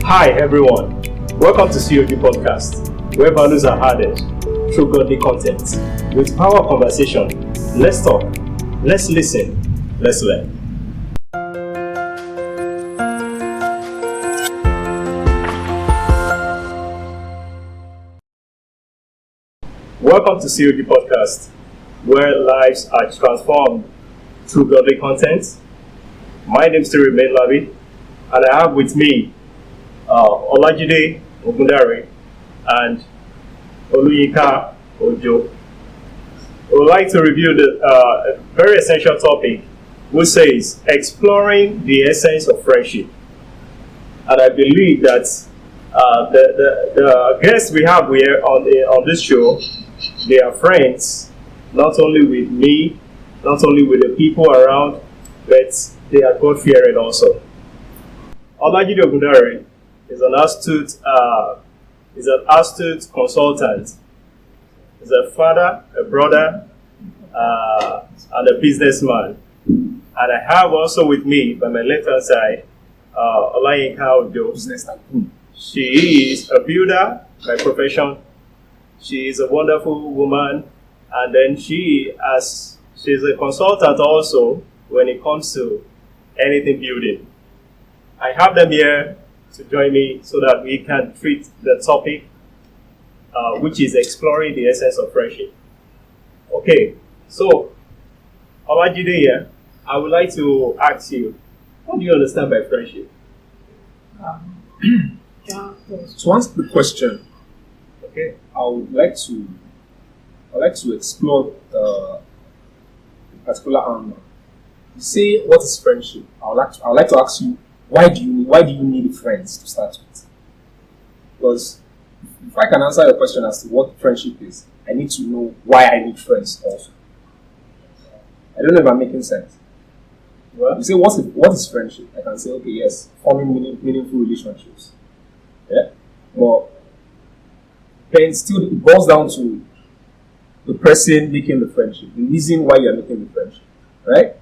Hi everyone, welcome to COG Podcast, where values are added through godly content. With power conversation, let's talk, let's listen, let's learn. Welcome to COG Podcast, where lives are transformed through godly content. My name is Terry Labi, and I have with me Olajide Ogundare and Oluyinka Ojo. We would like to review the very essential topic, which says exploring the essence of friendship. And I believe that the guests we have here on this show, they are friends, not only with me, not only with the people around, but they are God-fearing also. Olajide Ogundare is an astute consultant. He's a father, a brother, and a businessman. And I have also with me, by my left hand side, Oluyinka Ojo. She is a builder by profession. She is a wonderful woman, and then she's a consultant also when it comes to anything building. I have them here to join me so that we can treat the topic, which is exploring the essence of friendship. Okay, so Olajide here, I would like to ask you, what do you understand by friendship? To answer the question, Okay. I would like to explore the particular angle. You say, what is friendship? I would like to ask you, why do you need friends to start with? Because if I can answer your question as to what friendship is, I need to know why I need friends also. I don't know if I'm making sense. Well, You say, what is friendship? I can say, okay, yes, forming meaningful relationships. Yeah? But then still it boils down to the person making the friendship, the reason why you're making the friendship. Right?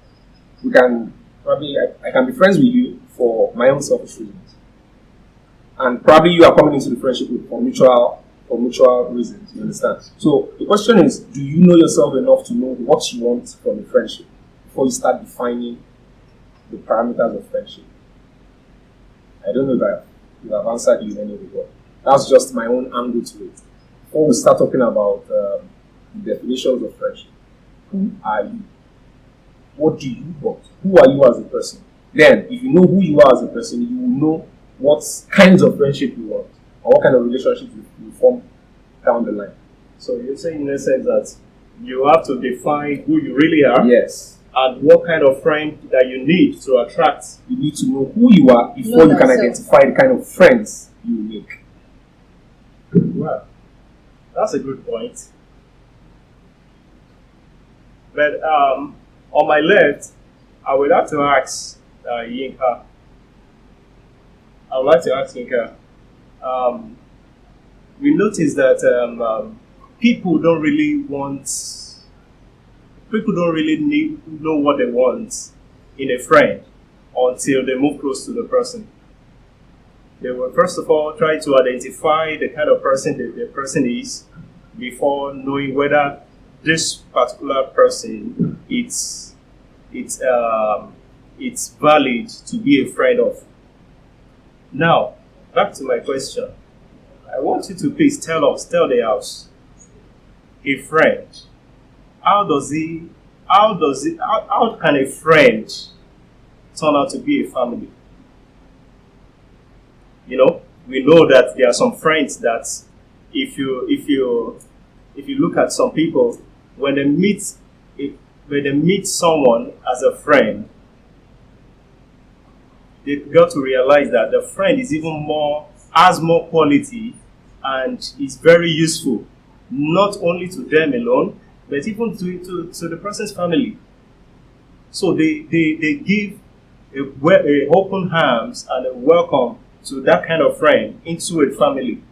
We can probably, I can be friends with you for my own selfish reasons. And probably you are coming into the friendship for mutual reasons, you understand? So the question is, do you know yourself enough to know what you want from the friendship before you start defining the parameters of friendship? I don't know if I've answered you in any way, but that's just my own angle to it. Before we start talking about the definitions of friendship, who are you? What do you want? Who are you as a person? Then, if you know who you are as a person, you will know what kinds of friendship you want or what kind of relationship you form down the line. so you're saying in a sense that you have to define who you really are Yes, and what kind of friend that you need to attract. you need to know who you are before you can identify the kind of friends you make. Well, that's a good point. But on my left, I would have to ask Yinka. I would like to ask Yinka. We noticed that people don't really know what they want in a friend until they move close to the person. They will first of all try to identify the kind of person that the person is before knowing whether this particular person it's valid to be a friend of. Now, back to my question. I want you to please tell the house, a friend. How can a friend turn out to be a family? You know, we know that there are some friends that if you look at some people, when they meet someone as a friend, they got to realize that the friend is has more quality and is very useful, not only to them alone, but even to the person's family. So they give a open arms and a welcome to that kind of friend into a family.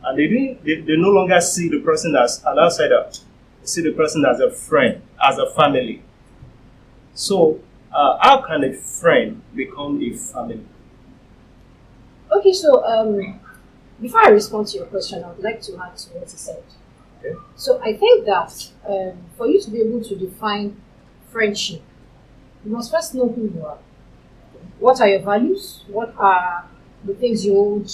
And they no longer see the person as an outsider. They see the person as a friend, as a family. So how can a friend become a family? Okay, so before I respond to your question, I would like to add to what you said. Okay. So I think that for you to be able to define friendship, you must first know who you are. What are your values? What are the things you hold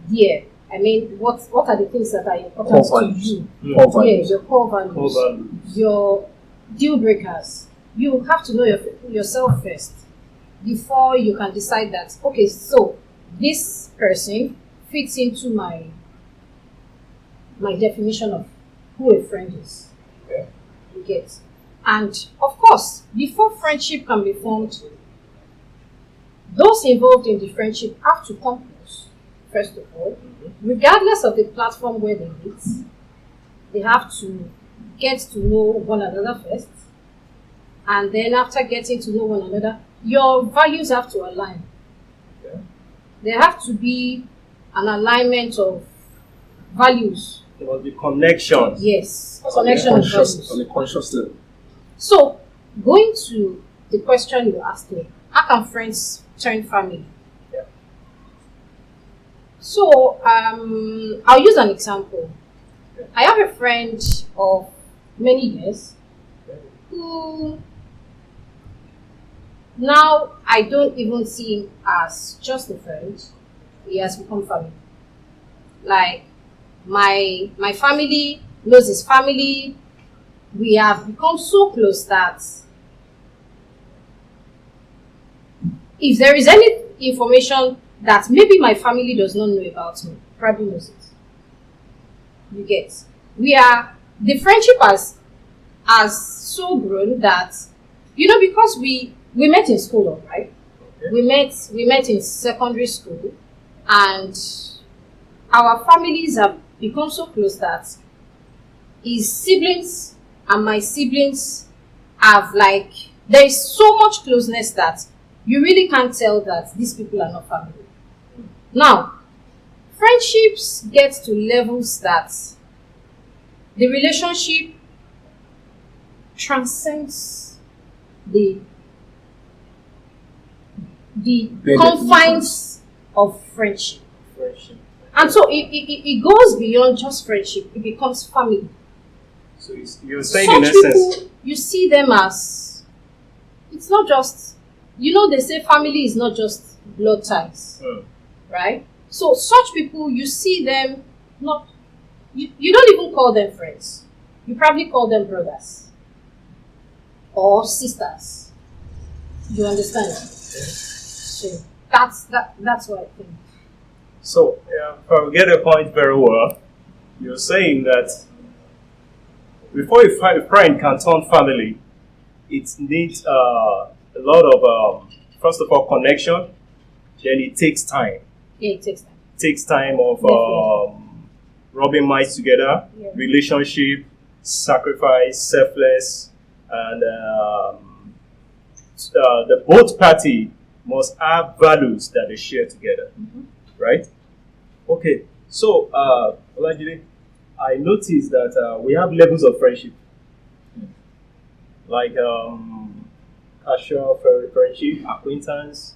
dear? I mean, what are the things that are important Core to values. you? Core values. Yeah, your core values. Core values. Your deal breakers. You have to know yourself first before you can decide that, okay, so this person fits into my definition of who a friend is. Okay. You get. And of course, before friendship can be formed, those involved in the friendship have to come close, first of all. Regardless of the platform where they meet, they have to get to know one another first. And then after getting to know one another, your values have to align. Okay. There have to be an alignment of values. There must be connection. Yes, connection of values. On a conscious level. So, going to the question you asked me, how can friends turn family? Yeah. So, I'll use an example. I have a friend of many years who now I don't even see him as just a friend. He has become family. Like my family knows his family. We have become so close that if there is any information that maybe my family does not know about me, probably knows it. You get. The friendship has so grown that, because we met in school, right? Okay. We met in secondary school, and our families have become so close that his siblings and my siblings have, like, there is so much closeness that you really can't tell that these people are not family. Now, friendships get to levels that the relationship transcends the confines of friendship. Friendship. And so it goes beyond just friendship, it becomes family. So you're saying in Such essence. people, you see them as, it's not just, they say family is not just blood ties, right? So such people, you see them not, you don't even call them friends. You probably call them brothers or sisters. You understand? So that's what I think. So, if I get a point very well, you're saying that before a friend can turn family, it needs a lot of, first of all, connection. Then it takes time. Yeah, it takes time. It takes time of Definitely. rubbing minds together, Yeah. relationship, sacrifice, selfless, and the both party must have values that they share together, right? Okay, so Olajide, I noticed that we have levels of friendship, like casual friendship, acquaintance,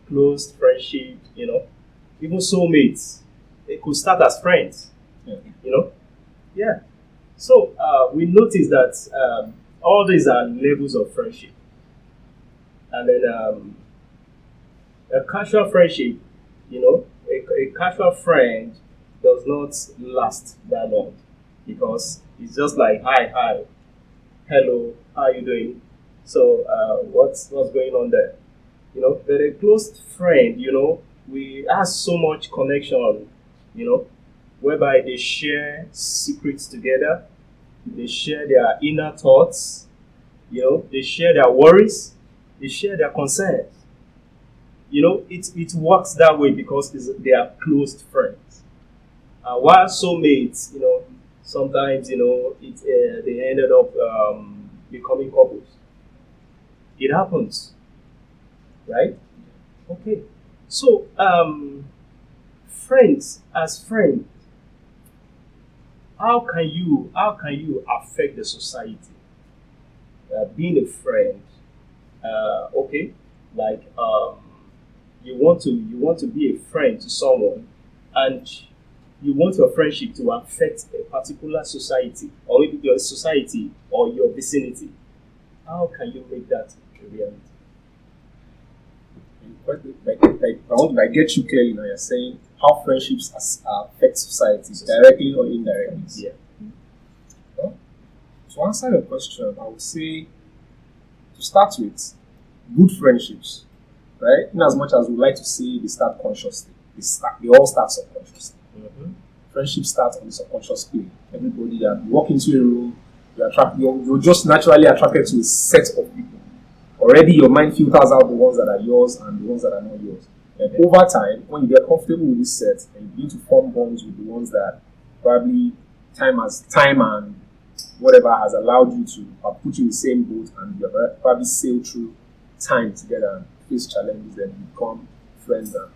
close friendship, even soulmates. They could start as friends, Yeah. So we noticed that all these are levels of friendship. And then a casual friendship, a casual friend does not last that long because it's just like, hi, hello, how are you doing? So what's going on there? But a close friend, we have so much connection, whereby they share secrets together, they share their inner thoughts, they share their worries, they share their concerns. It works that way because they are close friends. While soulmates, sometimes, they ended up becoming couples. It happens, right? Okay. So, friends, as friends, how can you affect the society? Being a friend, okay, like you want to be a friend to someone, and you want your friendship to affect a particular society, or maybe your society or your vicinity. How can you make that a reality? I get you clearly now. You're saying how friendships affect society directly or indirectly. Yeah. Well, to answer your question, I would say to start with, good friendships, right? In as much as we like to say they start consciously, they all start subconsciously. Mm-hmm. Friendship starts on the subconscious plane. Everybody that you walk into a room, you're just naturally attracted to a set of people. Already your mind filters out the ones that are yours and the ones that are not yours. And over time, when you get comfortable with this set and you begin to form bonds with the ones that probably time and whatever has allowed you to put you in the same boat, and you have probably sailed through time together and face challenges and become friends and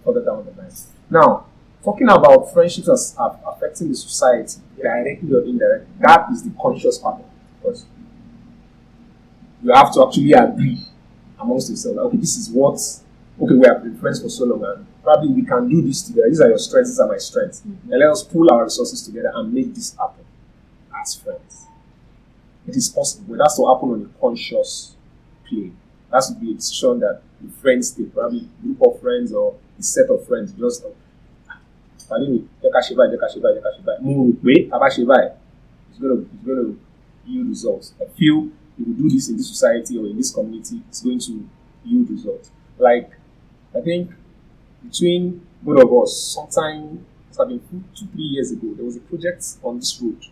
further down the line. Now, talking about friendships as affecting the society directly or indirectly, that is the conscious part of it. Because you have to actually agree amongst yourselves. Okay, this is what. Okay, we have been friends for so long, and probably we can do this together. These are your strengths. These are my strengths. And let us pool our resources together and make this happen as friends. It is possible, but it has to happen on a conscious plane. That has to be a decision that the friends take, probably a group of friends or a set of friends. Just it's going to yield results. I feel if we do this in this society or in this community, it's going to yield results. Like, I think between both of us, sometime, it's been 2-3 years ago, there was a project on this road.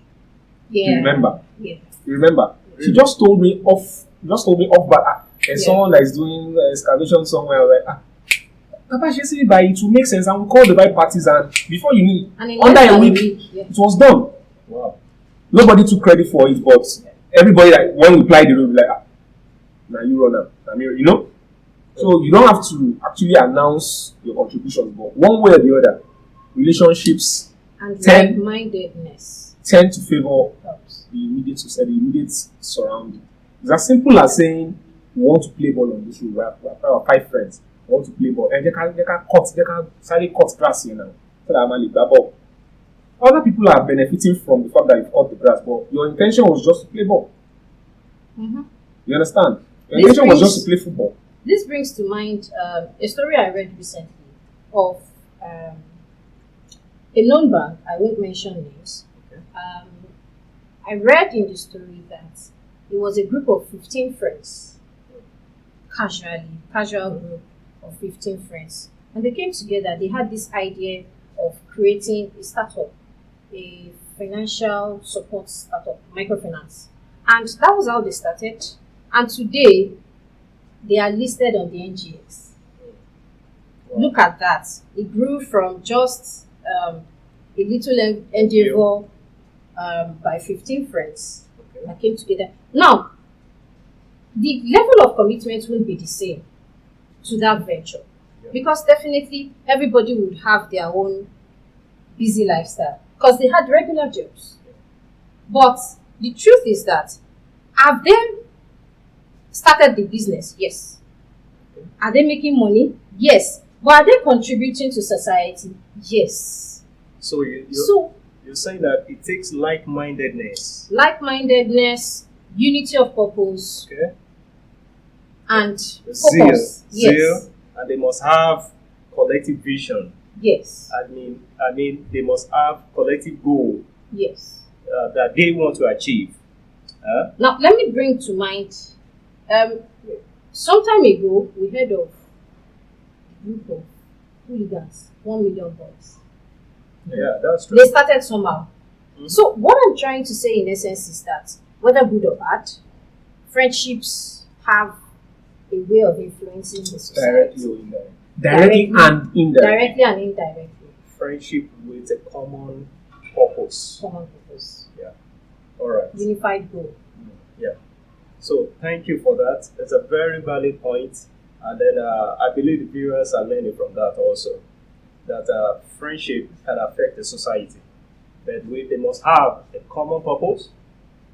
Yeah. Do you remember? Yeah. You remember? She just told me off, but there's someone that is doing excavation somewhere. Like, Papa, she said, it will make sense, and we'll call the right parties, and before you knew it, under a week, it was done. Wow. Nobody took credit for it, but everybody, like, when we applied the road, like, now you run up, you know? So you don't have to actually announce your contributions, but one way or the other, relationships and like-mindedness tend to favor the immediate society, the immediate surrounding. It's as simple as saying, we want to play ball on this road. We have 5 friends. We want to play ball. And they can cut grass here now. So that I'm going to ball. Other people are benefiting from the fact that you've cut the grass, but your intention was just to play ball. Mm-hmm. You understand? Your intention was just to play football. This brings to mind a story I read recently of a known bank. I won't mention names. Okay. I read in the story that it was a group of 15 friends, casual group of 15 friends. And they came together. They had this idea of creating a startup, a financial support startup, microfinance. And that was how they started. And today, they are listed on the NGX. Wow. Look at that. It grew from just a little endeavor by 15 friends that came together. Now, the level of commitment will be the same to that venture. Yeah. Because definitely everybody would have their own busy lifestyle because they had regular jobs. Yeah. But the truth is that have they started the business? Yes. Okay. Are they making money? Yes. But are they contributing to society? Yes. So you're saying that it takes like-mindedness, unity of purpose, and focus. Zeal, and they must have collective vision. Yes. I mean, they must have collective goal. Yes. That they want to achieve. Now, let me bring to mind. Some time ago, we heard of a group of hooligans, 1 million boys. Yeah, that's true. They started somehow. Mm-hmm. So, what I'm trying to say in essence is that whether good or bad, friendships have a way of influencing the society. Directly and indirectly. Directly and indirectly. Friendship with a common purpose. Yeah. All right. Unified goal. Yeah. So thank you for that. It's a very valid point. And then I believe the viewers are learning from that also. That friendship can affect the society. But they must have a common purpose,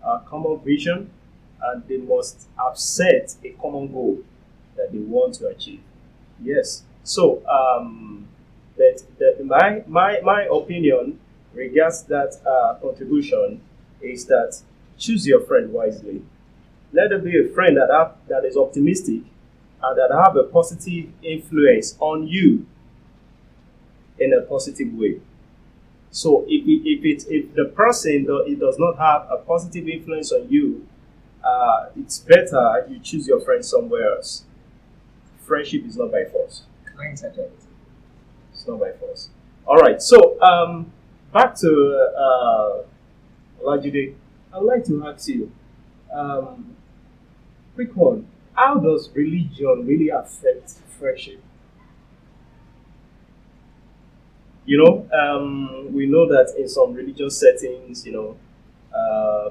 a common vision, and they must have set a common goal that they want to achieve. Yes. So, my opinion regards that contribution is that choose your friend wisely. Let it be a friend that is optimistic and that have a positive influence on you in a positive way. So if the person it does not have a positive influence on you, it's better you choose your friend somewhere else. Friendship is not by force. Clients are dead. It's not by force. All right. So back to Olajide. I'd like to ask you, quick one. How does religion really affect friendship? We know that in some religious settings,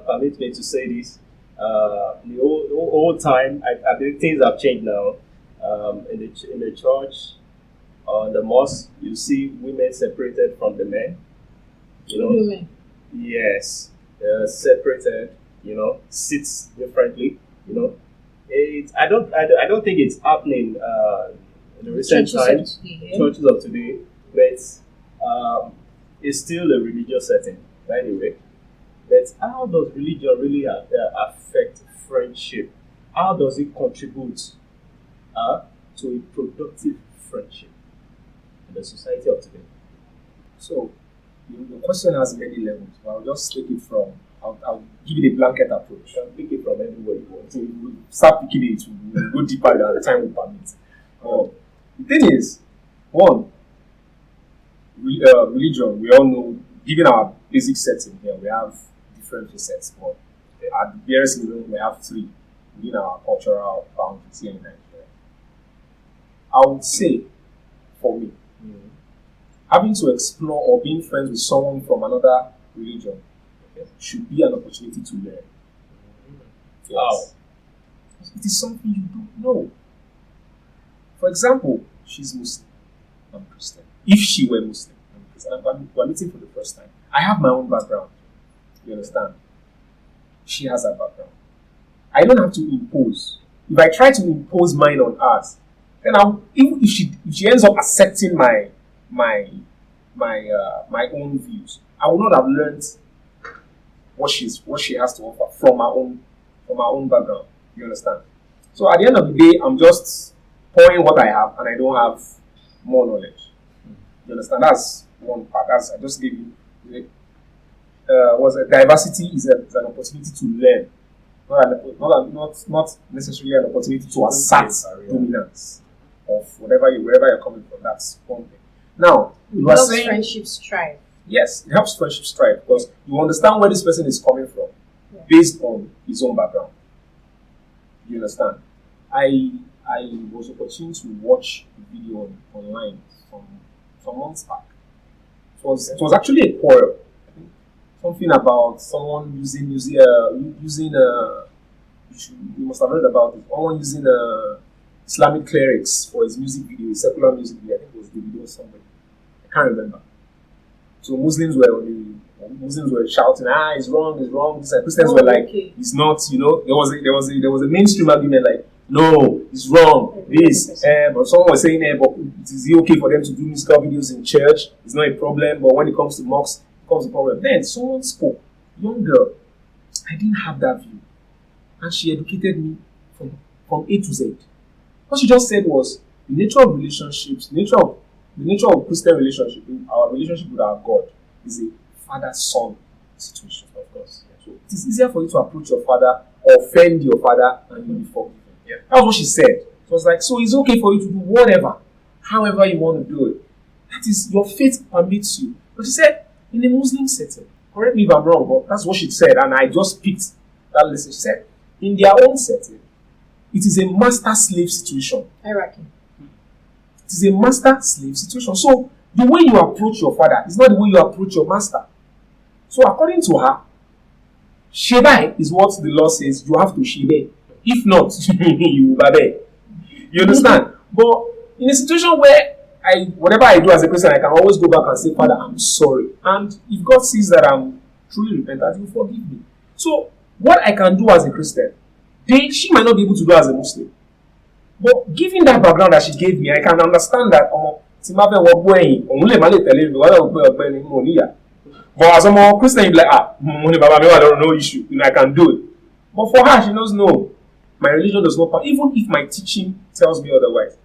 permit me to say this, in the old time, I think things have changed now. In the church or in the mosque, you see women separated from the men. Women. Yes, separated. Sits differently. I don't think it's happening in the recent times. Churches of today, but it's still a religious setting, by the way. But how does religion really affect friendship? How does it contribute to a productive friendship in the society of today? So, the question has many levels, but I'll just take it from, I'll give you the blanket approach. You can pick it from anywhere you want. So we'll start picking it, we'll go deeper than the time will permit. The thing is, one, religion, we all know, given our basic setting here, we have different facets, but at the barest level, we have three within our cultural boundaries here in Nigeria. I would say, for me, having to explore or being friends with someone from another religion should be an opportunity to learn. Yes. Wow. It is something you don't know. For example, she's Muslim, I'm Christian. If she were Muslim, I'm Christian. We're meeting for the first time. I have my own background. You understand? She has her background. I don't have to impose. If I try to impose mine on hers, then even if she ends up accepting my own views, I will not have learned what she has to offer from my own background. You understand? So at the end of the day, I'm just pouring what I have, and I don't have more knowledge. You understand? That's one part. I just give you. Diversity is an opportunity to learn, not necessarily an opportunity to assert dominance of wherever you're coming from. That's one thing. Now, you are saying friendships thrive. Yes, it helps friendships thrive because you understand where this person is coming from based on his own background. You understand? I was opportune to watch a video online some months back. It was actually a quarrel. Something about someone using you must have heard about it. Someone using Islamic clerics for his music video, his secular music video. I think it was Davido or somebody. I can't remember. So Muslims were shouting, it's wrong. Christians were like, okay. It's not. There was a mainstream argument like, no, it's wrong. But someone was saying, but is it okay for them to do musical videos in church? It's not a problem. But when it comes to mosques, it becomes a problem. Then someone spoke, young girl. I didn't have that view, and she educated me from A to Z. What she just said was the nature of relationships, the nature of Christian relationship, our relationship with our God, is a father-son situation, of course. So it is easier for you to approach your father or offend your father and you'll be forgiven. Yeah. That's what she said. It was like, so it's okay for you to do whatever, however you want to do it. That is, your faith permits you. But she said, in a Muslim setting, correct me if I'm wrong, but that's what she said, and I just picked that lesson. She said, in their own setting, it is a master-slave situation. Hierarchy. It is a master-slave situation. So, the way you approach your father is not the way you approach your master. So, according to her, Shebai is what the law says you have to Shebe. If not, you will babe. You understand? But in a situation where whatever I do as a Christian, I can always go back and say, Father, I'm sorry. And if God sees that I'm truly repentant, He will forgive me. So, what I can do as a Christian, she might not be able to do as a Muslim. But given that background that she gave me, I can understand that but as a more Christian, you'd be like, money baba, I don't know issue, I can do it. But for her, she knows no, my religion does not, even if my teaching tells me otherwise,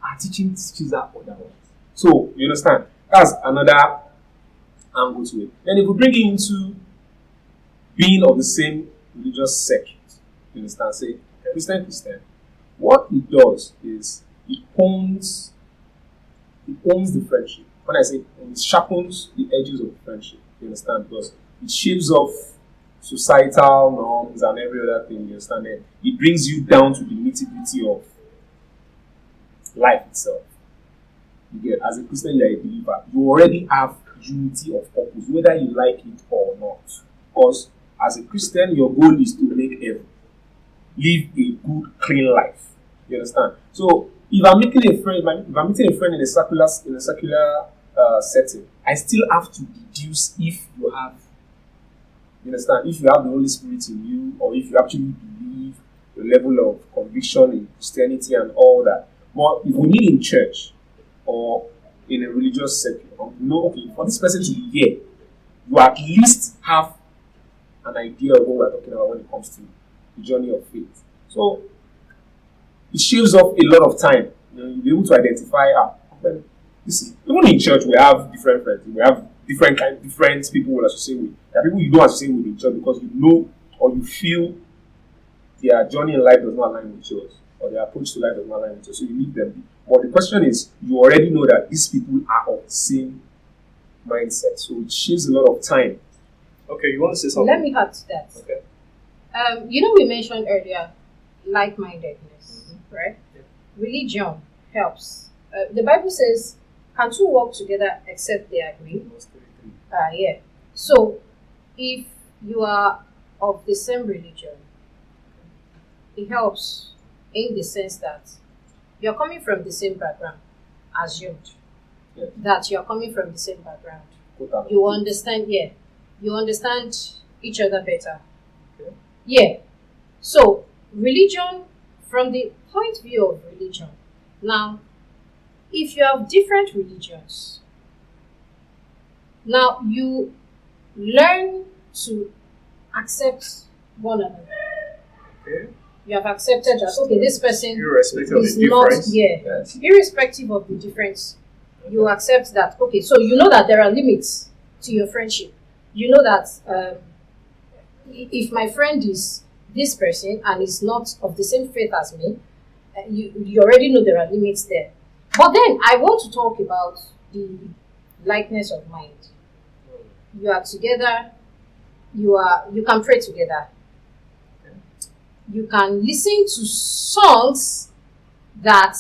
our teaching teaches her otherwise. So, you understand? That's another angle to it. Then if we bring it into being of the same religious sect, you understand? Say, Christian, what it does is it owns the friendship. When I say it sharpens the edges of friendship, you understand? Because it shaves off societal norms and every other thing, you understand? Then it brings you down to the nitty-gritty of life itself. You get, as a Christian, you are a believer. You already have unity of purpose, whether you like it or not. Because as a Christian, your goal is to make heaven. Live a good, clean life. You understand? So if I'm meeting a friend in a secular setting, I still have to deduce if you have, you understand, if you have the Holy Spirit in you, or if you actually believe the level of conviction in Christianity and all that. But if we meet in church or in a religious setting, okay, for this person to be here, you at least have an idea of what we're talking about when it comes to the journey of faith. So it shaves off a lot of time. You'll be able to identify. Even in church, we have different friends. We have different people we associate with. There are people you don't associate with in church because you know or you feel their journey in life does not align with yours, or their approach to life does not align with yours. So you leave them. But the question is, you already know that these people are of the same mindset. So it shaves a lot of time. Okay, you want to say something? Let me add to that. Okay. We mentioned earlier like-mindedness, right? Yeah. Religion helps. The Bible says, "Can two walk together except they agree?" Yeah. So, if you are of the same religion, it helps in the sense that you're coming from the same background, assumed that you're coming from the same background. You understand, you understand each other better. Okay. Yeah. So, religion, from the point of view of religion, now, if you have different religions, now you learn to accept one another. Okay. You have accepted that, okay, this person Irrespective of is the not, difference. Yes. irrespective of the difference, you accept that, okay, so you know that there are limits to your friendship. You know that if my friend is this person and is not of the same faith as me, you already know there are limits there. But then I want to talk about the likeness of mind. You are together, you can pray together. You can listen to songs that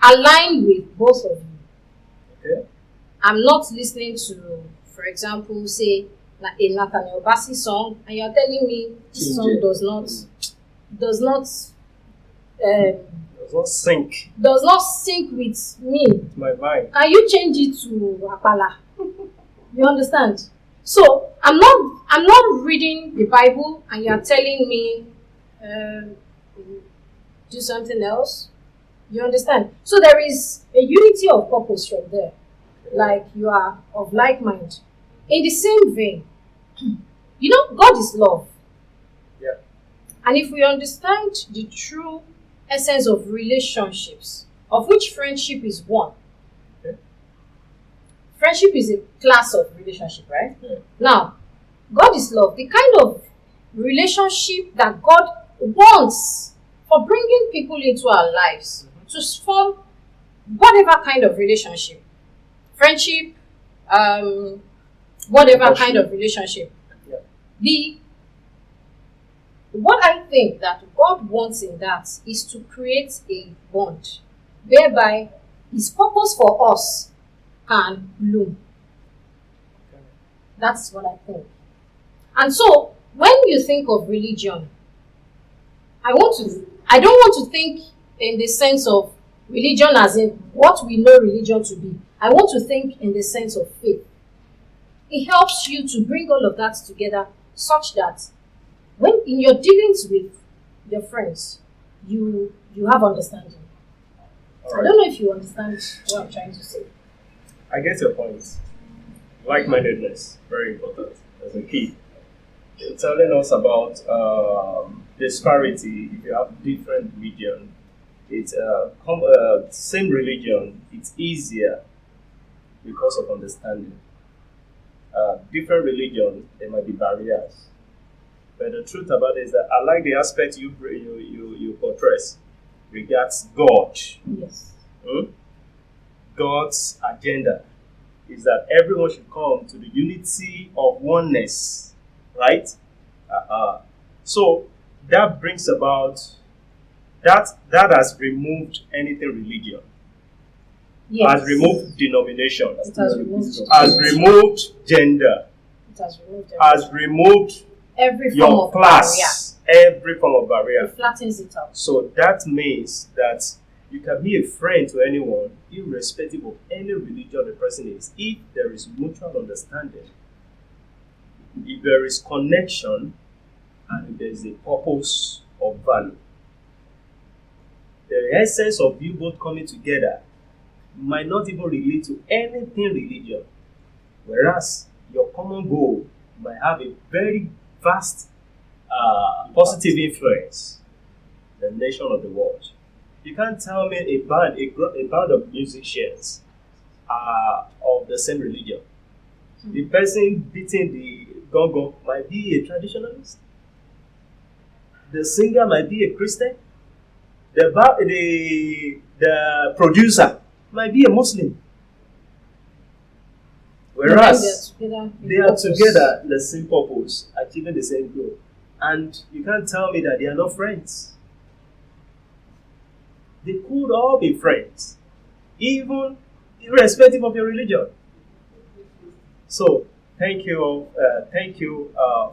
align with both of you. Okay. I'm not listening to, for example, say a Nathaniel Bassey song, and you're telling me this song does not Does not sync with me. with my mind. Can you change it to Apala? You understand? So I'm not reading the Bible, and you're telling me do something else. You understand? So there is a unity of purpose from there. Like you are of like mind. In the same vein, God is love. Yeah. And if we understand the true essence of relationships, of which friendship is one. Okay. Friendship is a class of relationship, right? Yeah. Now, God is love. The kind of relationship that God wants for bringing people into our lives to form whatever kind of relationship. Friendship, whatever kind of relationship. Yeah. What I think that God wants in that is to create a bond whereby His purpose for us can bloom. That's what I think. And so, when you think of religion, I don't want to think in the sense of religion as in what we know religion to be. I want to think in the sense of faith. It helps you to bring all of that together such that when in your dealings with your friends, you you have understanding. All I right. don't know if you understand what I'm trying to say. I get your point. Like-mindedness, very important as a key. You're telling us about disparity. If you have different religion, it's same religion. It's easier because of understanding. Different religion, there might be barriers, but the truth about it is that I like the aspect you portray regards God. Yes. God's agenda is that everyone should come to the unity of oneness, right? So that brings about that has removed anything religion, Yes. has removed denomination, It has removed. has removed gender, It has removed. has removed Every form your of class, every form of barrier. barrier. It flattens it out. So that means that you can be a friend to anyone, irrespective of any religion the person is, if there is mutual understanding, if there is connection, and if there is a purpose of value. The essence of you both coming together might not even relate to anything religion, whereas your common goal might have a very vast positive influence the nation of the world. You can't tell me a band of musicians are of the same religion. The person beating the gong might be a traditionalist. The singer might be a Christian. The producer might be a Muslim. Whereas they are together in the same purpose, achieving the same goal. And you can't tell me that they are not friends. They could all be friends, even irrespective of your religion. So, thank you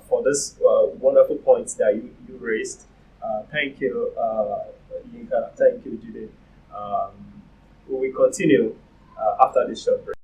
for this wonderful points that you raised. Thank you, Yinka. Thank you, Judith. We will continue after this short break.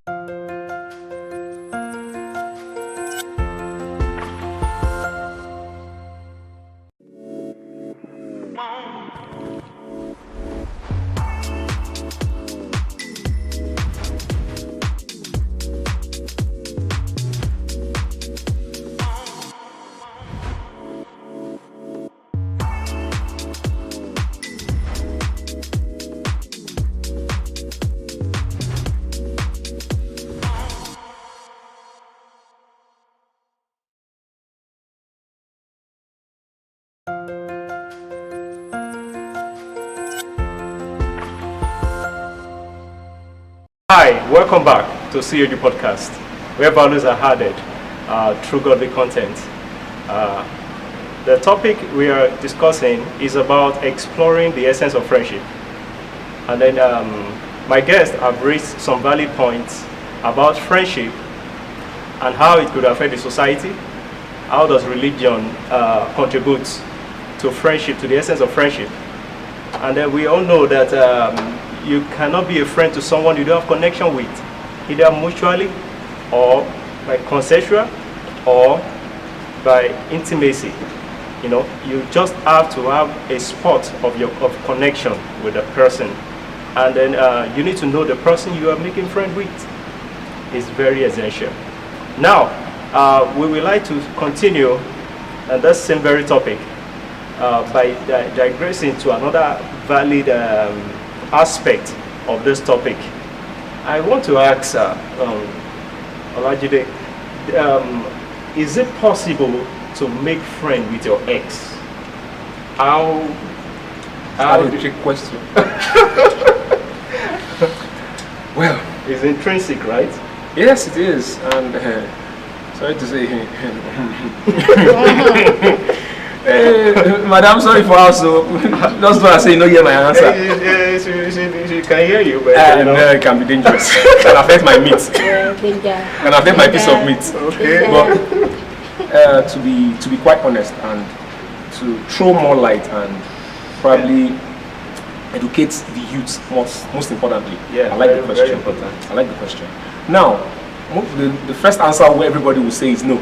Hi, welcome back to COG Podcast, where values are added through godly content. The topic we are discussing is about exploring the essence of friendship. And then my guests have raised some valid points about friendship and how it could affect the society. How does religion contribute to friendship, to the essence of friendship? And then we all know that you cannot be a friend to someone you don't have connection with, either mutually or by consensual or by intimacy. You know, you just have to have a spot of connection with the person, and then you need to know the person you are making friend with. It's very essential. Now, we would like to continue on that same very topic by digressing to another valid aspect of this topic. I want to ask Olajide, is it possible to make friend with your ex? How That's a trick question. Well, it's intrinsic, right? yes, it is, and sorry to say, Madam, sorry for also. Just what I say, you know, hear my answer. She can hear you, but No, it can be dangerous. Can affect my meat. Can affect my piece of meat. Okay. But to be quite honest and to throw more light and probably educate the youth most importantly. Yeah, I like the very question. important. I like the question. Now, the first answer where everybody will say is no.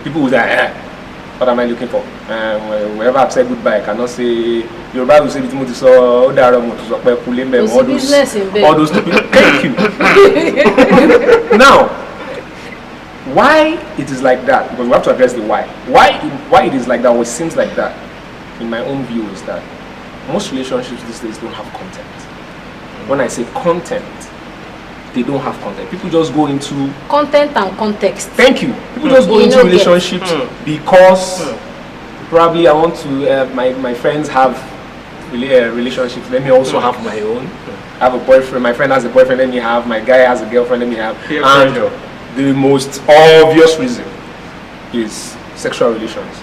People will say, What am I looking for? Whenever I've said goodbye, I cannot say Yoruba will say all those stupid. Thank you. Now, why it is like that? Because we have to address the why. Why it is like that, or it seems like that, in my own view, is that most relationships these days don't have content. When I say content, they don't have content. People just go into content and context. Thank you. People just go into relationships because probably I want to. My friends have relationships. Let me also have my own. I have a boyfriend. My friend has a boyfriend. Let me have. My guy has a girlfriend. Let me have. And the most obvious reason is sexual relations.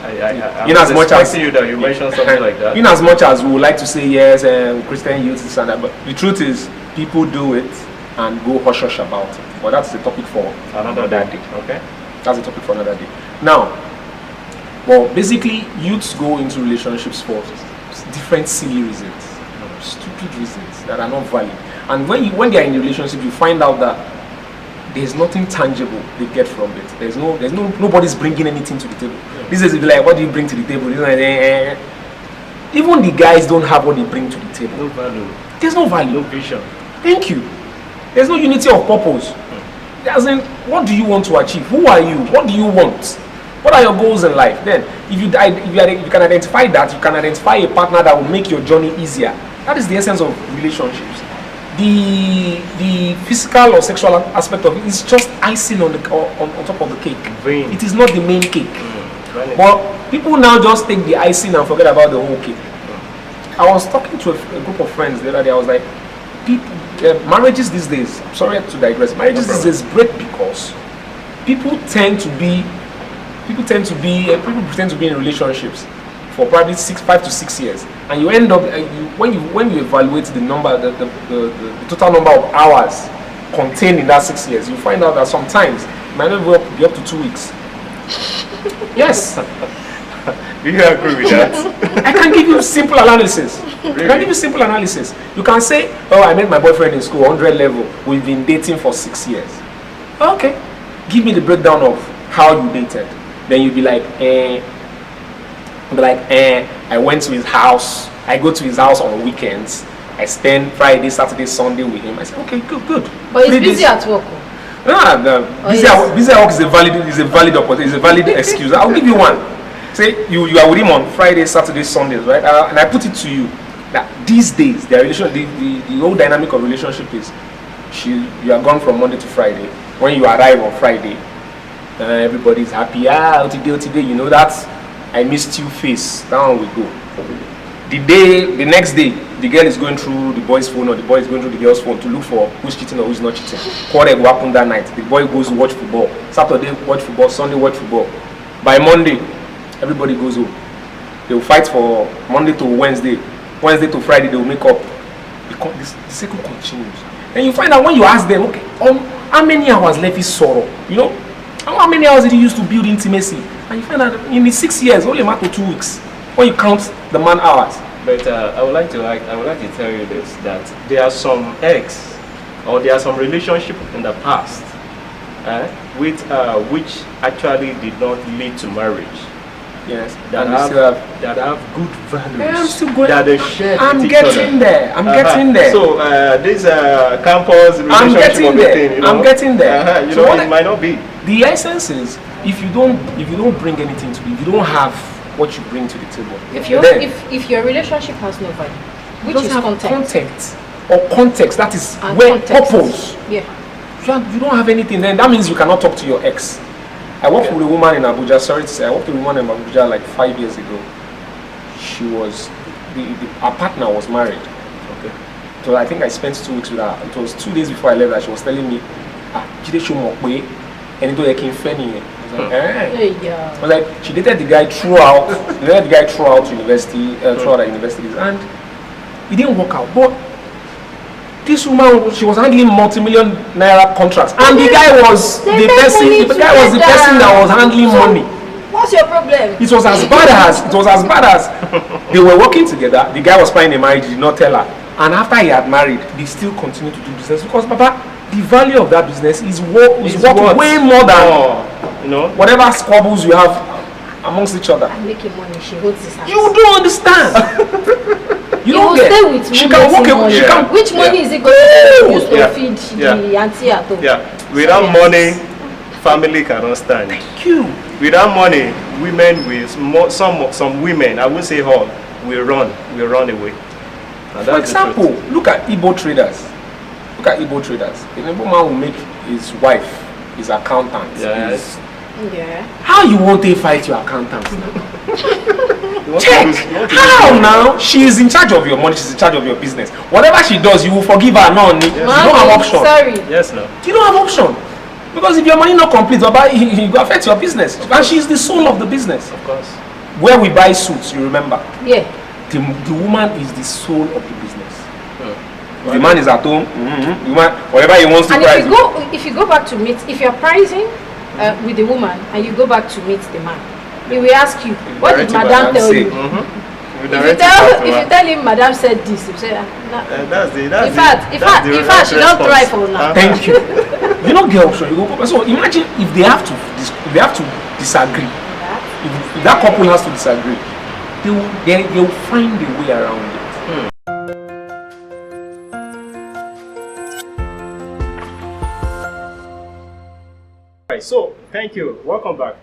In as much as you mentioned something like that. In as much as we would like to say yes, Christian youth this and that, but the truth is, people do it and go hush hush about it. But that's a topic for another day. Okay. That's a topic for another day. Now, well, basically, youths go into relationships for different silly reasons, stupid reasons that are not valid. And when they are in a relationship, you find out that there's nothing tangible they get from it. There's nobody's bringing anything to the table. This is like, what do you bring to the table? Even the guys don't have what they bring to the table. No value. There's no value. No vision. Thank you. There's no unity of purpose. As in, what do you want to achieve? Who are you? What do you want? What are your goals in life? Then, if you can identify that, you can identify a partner that will make your journey easier. That is the essence of relationships. The physical or sexual aspect of it is just icing on top of the cake. Vain. It is not the main cake. But people now just take the icing and forget about the whole cake. I was talking to a group of friends the other day. I was like, marriages these days, I'm sorry to digress, marriages these days break because people pretend to be in relationships for probably 5 to 6 years, and you end up when you evaluate the total number of hours contained in that 6 years, you find out that sometimes it might not be up to 2 weeks. Yes. Do you agree with that? I can give you simple analysis. Really? I can give you simple analysis. You can say, oh, I met my boyfriend in school, 100 level. We've been dating for 6 years. Okay. Give me the breakdown of how you dated. Then you'll be like, I went to his house. I go to his house on weekends. I spend Friday, Saturday, Sunday with him. I say, okay, good. But he's busy at work. Busy at work is a valid excuse. I'll give you one. Say you are with him on Friday, Saturday, Sundays, right? And I put it to you that these days the whole dynamic of relationship is you are gone from Monday to Friday. When you arrive on Friday, everybody's happy. Today, you know that I missed you face. Down we go. The next day, the girl is going through the boy's phone or the boy is going through the girl's phone to look for who's cheating or who's not cheating. Quarrel will happen that night. The boy goes to watch football. Saturday watch football. Sunday watch football. By Monday, everybody goes home. They will fight for Monday to Wednesday. Wednesday to Friday, they will make up. The cycle continues. And you find out when you ask them, okay, how many hours left is sorrow? You know, how many hours did you use to build intimacy? And you find out in the 6 years, only a matter of 2 weeks. When you count the man hours. But I would like to tell you this, that there are some relationship in the past which actually did not lead to marriage. Yes, that have good values. Yeah, I'm still going. That they share. I'm getting there. Getting there. So this campus relationship of the thing, you know, I'm getting there. You know, it might not be. The essence is if you don't bring anything to it, if you don't have what you bring to the table. If your relationship has no value, which is content or context, that is and where context. purpose. Yeah. You don't have anything, then that means you cannot talk to your ex. I worked with a woman in Abuja. Sorry to say, I worked with a woman in Abuja like 5 years ago. She was her partner was married. Okay. So I think I spent 2 weeks with her. It was 2 days before I left that she was telling me, Jide show mo pe eni to yẹ ki n fẹ́ nìyẹn. I was like, she dated the guy throughout. University, throughout her universities, and it didn't work out. But this woman, she was handling multi-million naira contracts, and the guy was the person that was handling money. What's your problem? It was as bad as they were working together. The guy was planning a marriage, he did not tell her, and after he had married, they still continued to do business because Papa, the value of that business is worth way more than whatever squabbles you have amongst each other. I'm making money. She holds his hands. You don't understand. You He don't will get. stay with She who can makes walk him away. She money. can. Which money Yeah. is it going to use to Yeah. feed Yeah. the auntie at home? Yeah. Without Sorry, money, aunties. family cannot stand. Thank you. Without money, women will some women, I will say all, will run away. And For that's the truth. example, look at Igbo traders. Look at Igbo traders. The Igbo man will make his wife his accountant. Yes. Yeah. How you want to fight your accountant now? You want to Check. lose- you want to How lose money. now? She is in charge of your money. She's in charge of your business. Whatever she does, you will forgive her. No, you don't have option. Sorry. Yes, no. You don't have option. Because if your money not complete, Baba, it will affect your business. And she's the soul of the business. Of course. Where we buy suits, you remember, Yeah. the woman is the soul of the business. The man is at home. The man, whatever he wants to And price. if you go back to meet, if you're pricing with the woman and you go back to meet the man, he will ask you, what did Madame tell you? If you tell him Madame said this, he say, That's in fact, she don't try for now. Thank you. You don't get option. You go. So imagine if they have to disagree. If that couple has to disagree, they will find a way around it. Right, so thank you. Welcome back.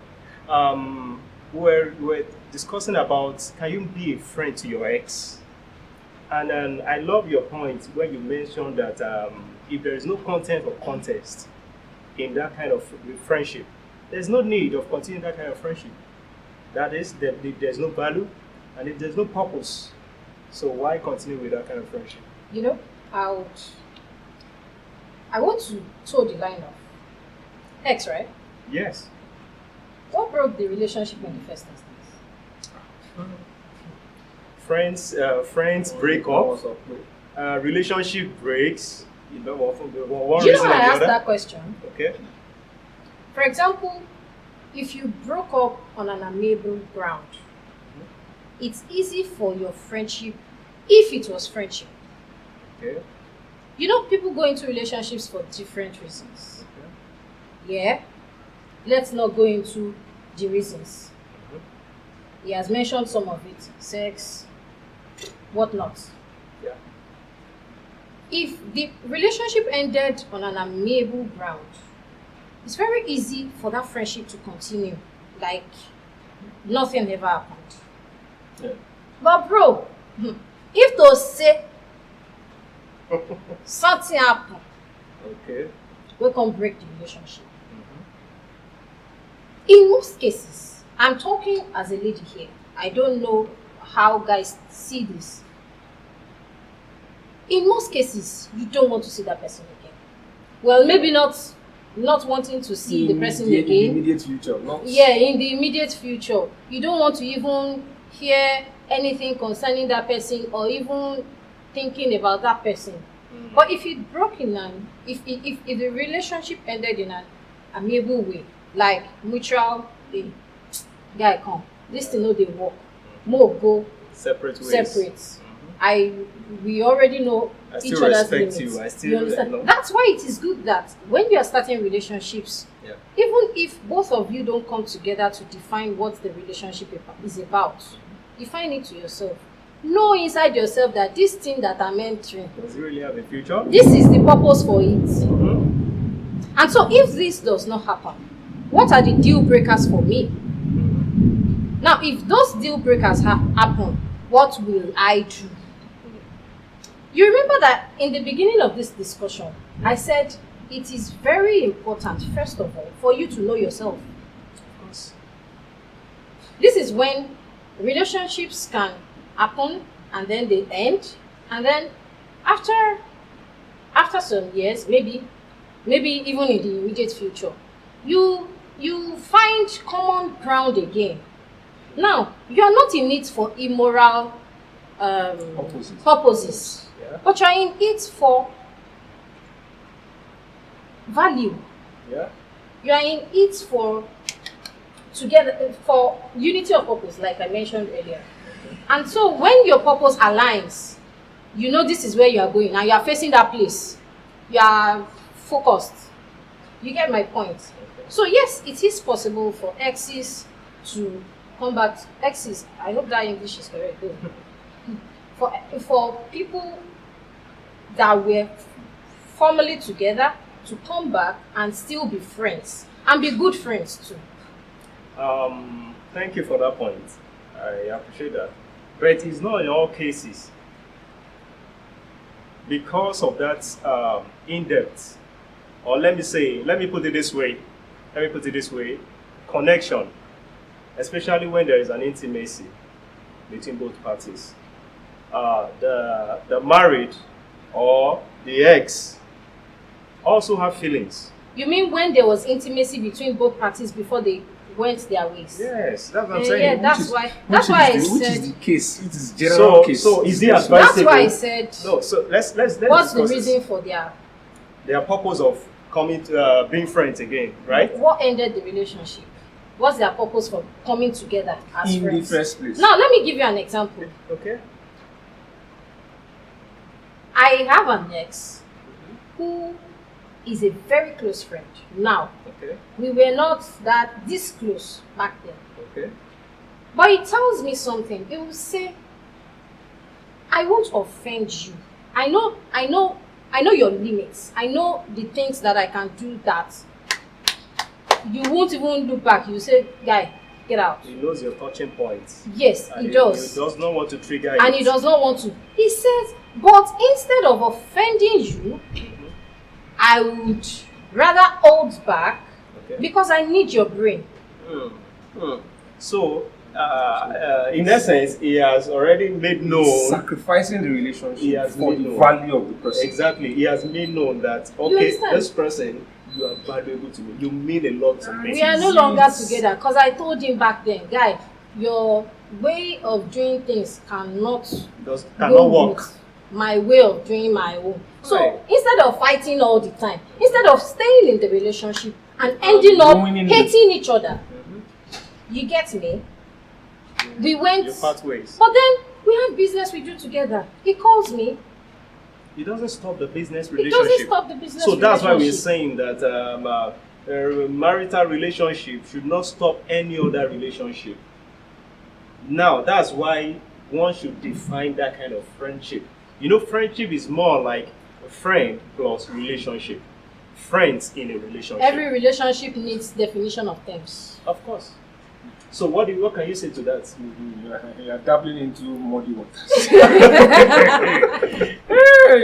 We're discussing about, can you be a friend to your ex? And I love your point when you mentioned that if there is no content or contest in that kind of friendship, there's no need of continuing that kind of friendship. That is, there's no value and if there's no purpose, so why continue with that kind of friendship? You know, I want to toe the line of ex, right? Yes. What broke the relationship in the first instance? Friends break up, relationship breaks. You know, one Do you know reason why or I the asked other. that question? Okay. For example, if you broke up on an amiable ground, it's easy for your friendship, if it was friendship. Okay. You know, people go into relationships for different reasons. Okay. Yeah? Let's not go into the reasons. He has mentioned some of it, sex, whatnot. Yeah. If the relationship ended on an amiable ground, it's very easy for that friendship to continue like nothing ever happened. Yeah. But bro, if those say something happen, Okay. we can break the relationship. In most cases, I'm talking as a lady here. I don't know how guys see this. In most cases, you don't want to see that person again. Well, maybe not wanting to see the person in the again. immediate future. Not Yeah, in the immediate future. You don't want to even hear anything concerning that person or even thinking about that person. But if it broke in an, if the relationship ended in an amiable way, like mutual, guy come, this thing no dey work, more go Separate ways. separate. We already know I each still other's respect limits. you. I still You understand? know. That's why it is good that when you are starting relationships, Yeah. even if both of you don't come together to define what the relationship is about, define it to yourself. Know inside yourself that this thing that I'm entering, Does it really have a future? this is the purpose for it. And so if this does not happen, what are the deal breakers for me? Now, if those deal breakers happen, what will I do? You remember that in the beginning of this discussion, I said it is very important, first of all, for you to know yourself. Of course. This is when relationships can happen and then they end, and then after some years, maybe even in the immediate future, you find common ground again. Now, you are not in it for immoral purposes, Yeah. but you are in it for value. Yeah. You are in it for together, for unity of purpose, like I mentioned earlier. And so when your purpose aligns, you know this is where you are going and you are facing that place. You are focused. You get my point. So yes, it is possible for exes to come back to exes. I hope that English is correct though. For people that were formerly together to come back and still be friends and be good friends too. Thank you for that point. I appreciate that. But it's not in all cases. Because of that in-depth, or let me put it this way, connection, especially when there is an intimacy between both parties. The married or the ex also have feelings. You mean when there was intimacy between both parties before they went their ways? Yes, that's what I'm Yeah, saying. that's why I Which said. is the case? It is general case. So is it That's advisable? why I said. No, so let's What's the discuss this. reason for their? Their purpose of coming to being friends again, right? What ended the relationship? What's their purpose for coming together as in friends? the first place. Now let me give you an example. Okay. I have an ex who is a very close friend. Now Okay. we were not this close back then. Okay. But he tells me something. He will say, I won't offend you. I know your limits. I know the things that I can do that you won't even look back. You say, guy, get out. He knows your touching points. Yes, And he does. He does not want to trigger And it. he does not want to. He says, but instead of offending you, I would rather hold back Okay. because I need your brain. So, in essence, he has already made known. Sacrificing the He relationship has for made the known. value of the person. Exactly. He has made known that, You okay, understand? this person, you are valuable to me. You mean a lot to me. We are no longer together because I told him back then, guy, your way of doing things cannot Cannot go work. with my way of doing my own. So Right. instead of fighting all the time, instead of staying in the relationship and ending up Ruining hating each other, you get me? We went, Your pathways. but then we have business we do together. He calls me. It doesn't stop the business It relationship. doesn't stop the business So that's why we're relationship. saying that a marital relationship should not stop any other relationship. Now, that's why one should define that kind of friendship. You know, friendship is more like a friend plus relationship. Friends in a relationship. Every relationship needs definition of terms. Of course. So what can you say to that? You are dabbling into muddy waters. You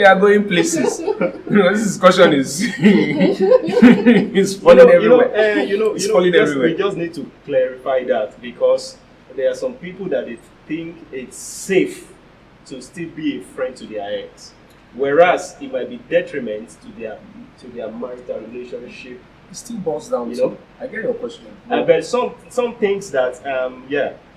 are going places. This discussion is is falling everywhere. It's falling everywhere. We just need to clarify that because there are some people that they think it's safe to still be a friend to their ex, whereas it might be detriment to their marital relationship. It still boils down You to. know? I get your question. But some things that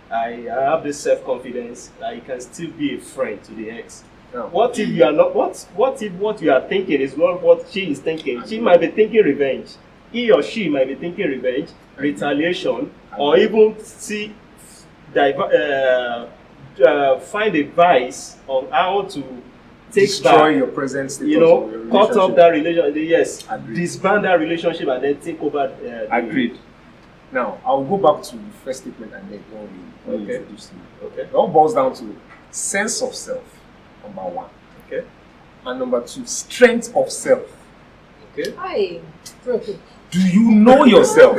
I have this self-confidence that you can still be a friend to the ex. Now, What if you are not? What if what you are thinking is not what she is thinking? She might be thinking revenge. He or she might be thinking revenge, retaliation, or even find advice on how to take destroy back, your present status. you of know, your cut off relationship. that relationship. Yes, Agreed. disband that relationship and then take over. Agreed. Now, I'll go back to the first statement and then when you Okay. introduced me. Okay. It all boils down to sense of self, number one. Okay. And number two, strength of self. Okay. Hi, broken. Do you know yourself?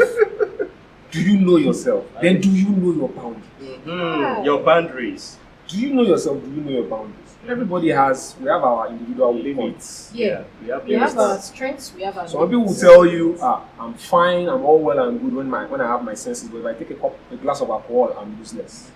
Do you know yourself? Then do you know your boundaries? Your boundaries, Do you know yourself? Do you know your boundaries? Everybody we have our individual limits. limits. Yeah. We have We have limits. our strengths, we have our Some people will limits. tell you, I'm fine, I'm all well and good when I have my senses, but if I take a glass of alcohol, I'm useless.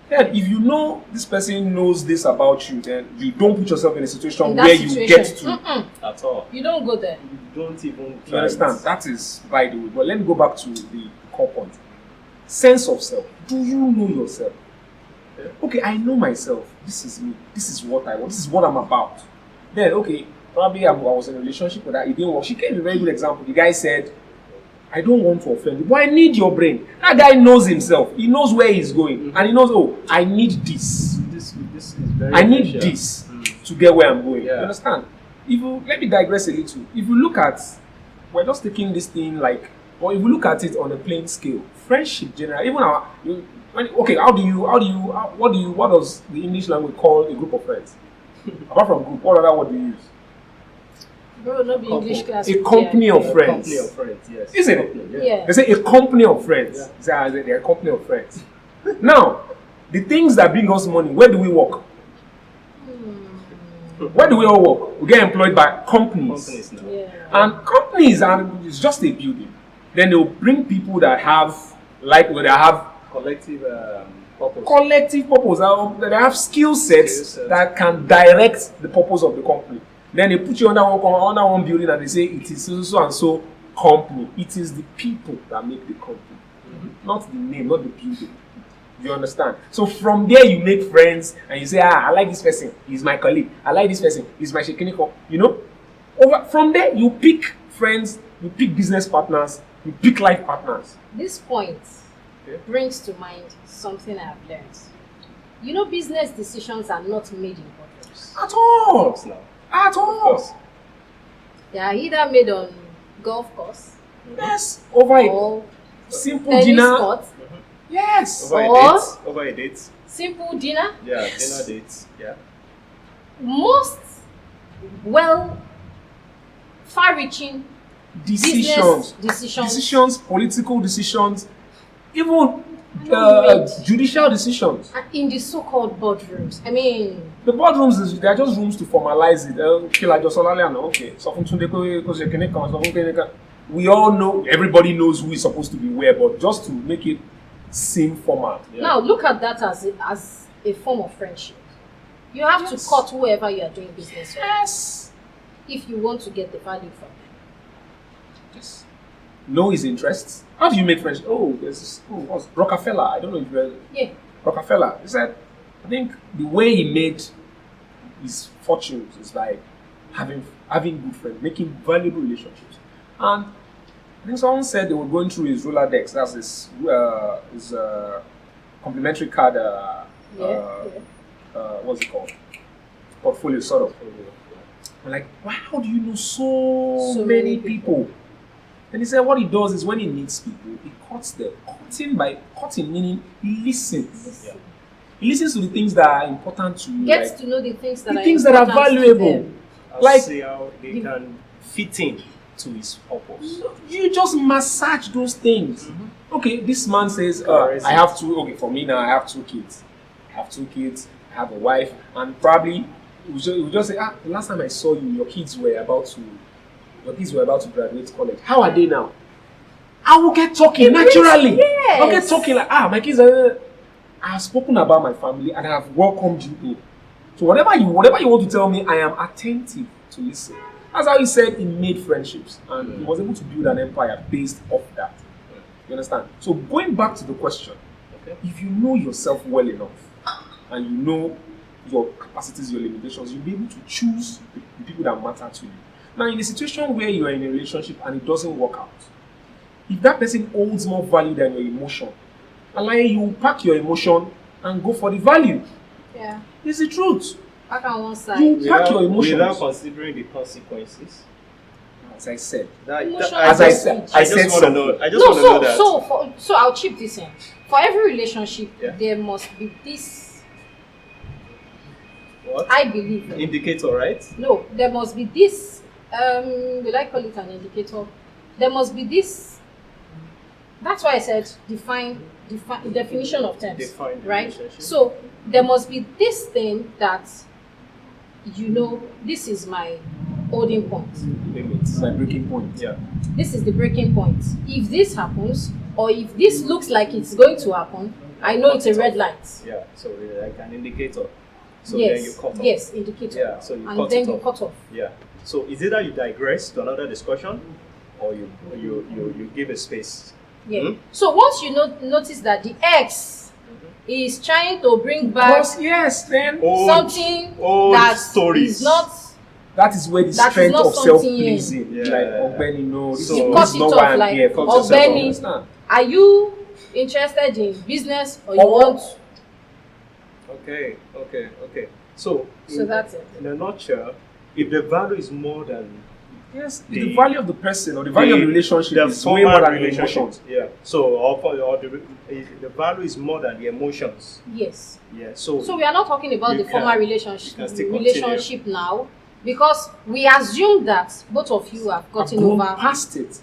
Then if you know this person knows this about you, then you don't put yourself in a situation In that where you situation, get to. mm-mm, At all. you don't go there. You don't even You try understand? it. That is by the way. But let me go back to the core point. Sense of self. Do you know yourself? Okay, I know myself. This is me. This is what I want. This is what I'm about. Then, okay, probably I was in a relationship with that. It didn't work. She gave a very good example. The guy said, I don't want to offend you, but I need your brain. That guy knows himself. He knows where he's going. And he knows, oh, I need this. This is very I need essential. this to get where I'm going. Yeah. You understand? Let me digress a little. If you look at, we're just taking this thing like But if we look at it on a plain scale, friendship generally, even our okay, what does the English language call a group of friends? Apart from group, what other word do you use? Bro, not be English class. A company of friends. Company of friends, yes. Isn't it? Company, Yeah. They say a company of friends. Yeah. They say, they're a company of friends. Now, the things that bring us money, where do we work? Where do we all work? We get employed by companies. Companies now. Yeah. And companies are it's just a building. Then they'll bring people that have that have Collective purpose. collective purpose, that have skill sets Skill sets. that can direct the purpose of the company. Then they put you under one building and they say it is so and so company. It is the people that make the company, not the name, not the building. You understand? So from there you make friends and you say, I like this person, he's my colleague. I like this person, he's my shekiniko. You know? From there you pick friends, you pick business partners, you pick life partners. This point brings to mind something I have learned. You know, business decisions are not made in boardrooms. At all. Yes, now. At Of all. course. They are either made on golf course Yes. Over a or simple tennis dinner. court, Yes. Over a Or- date. Over a date. simple dinner. Yeah, Yes. dinner dates. Yeah. Most far-reaching Decisions. business decisions Decisions, political decisions, even Made. judicial decisions. are in the so-called boardrooms. I mean, The boardrooms, they are just rooms to formalize it. Okay, like just okay. So we all know, everybody knows who is supposed to be where, but just to make it seem formal. Yeah. now look at that as a form of friendship. You have Yes. to cut whoever you are doing business with Yes. if you want to get the value from them. Yes. Know his interests. How do you make friends? Oh, there's this, what's Rockefeller? I don't know if you read Yeah. Rockefeller. He said, I think the way he made his fortunes is by having good friends, making valuable relationships. And I think someone said they were going through his Rolodex. That's his complimentary card. What's it called? Portfolio, sort of. I'm like, wow, how do you know so many people? And he said what he does is when he meets people, he cuts them. Cutting meaning he listens. Yeah. He listens to the things that are important to you. Gets like, to know the things that the are things that are important to valuable. them. I'll Like- see how they can fit in to his purpose. You just massage those things. Okay, this man says, Charisma. I have two, okay, for me now, I have 2 kids. I have 2 kids, I have a wife, and probably you just say, the last time I saw you, your kids were about to graduate college. How are they now? I will get talking naturally. yes. I'll get talking like, my kids are. I have spoken about my family and I have welcomed you in. So whatever you want to tell me, I am attentive to listen. That's how he said he made friendships and he was able to build an empire based off that. You understand? So going back to the question, Okay. if you know yourself well enough and you know your capacities, your limitations, you'll be able to choose the people that matter to you. Now, in a situation where you are in a relationship and it doesn't work out, if that person holds more value than your emotion, you pack your emotion and go for the value. Yeah. It's the truth. Back on one side. You pack your emotions. Without considering the consequences. As I said, Emotional as I prestige. said, I just want to something. know. I just want to know that. So I'll chip this in. For every relationship, Yeah. there must be this. What? I believe. Indicator, right? No, there must be this. Will I call it an indicator? There must be this. That's why I said definition of terms. Define the right? relationship. So there must be this thing that this is my holding point. Limits. My breaking point. Yeah. This is the breaking point. If this happens, or if this looks like it's going to happen, I know it's a red light. Yeah. So like an indicator. So yes. then you cut off. Yes, indicator. Yeah. So you And cut then it you off. cut off. Yeah. So is it that you digress to another discussion, or you give a space? Yeah. Mhm. So once you notice that the X is trying to bring back Because yes, then something old that stories. is not, that is where the That is strength not of something- self-pleasing. Yeah. Like Ogbeni, no, this So- is You this cut is it not off, why I'm like, here. cut Cut yourself Ogbeni. off, understand? are you interested in business or you Or- want? Okay. So So that's it. in a nutshell, if the value is more than Yes, the value of the person or the value of the relationship the is way more formal than the relationship. emotions. Yeah. So, or the value is more than the emotions. Yes. Yeah. So, So we are not talking about You the formal can- relationship you can still continue. relationship now, because we assume that both of you have I've gotten grown over. past it.